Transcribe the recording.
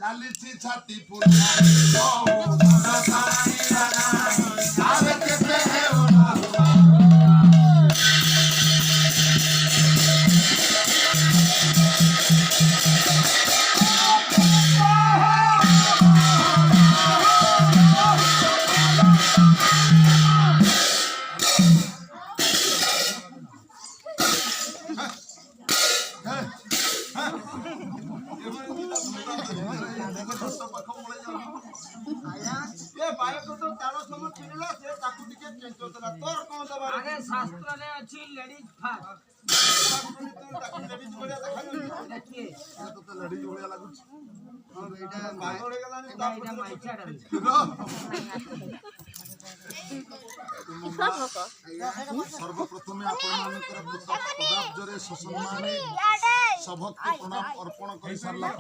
ଚାଲିଛି ଛାତି ପୁରା କେତେ शास्त्र लेडीज सर्वप्रथमे आपणमानकर पदाब्जरे ससम्माने सभक्ति प्रणाम अर्पण कर सारला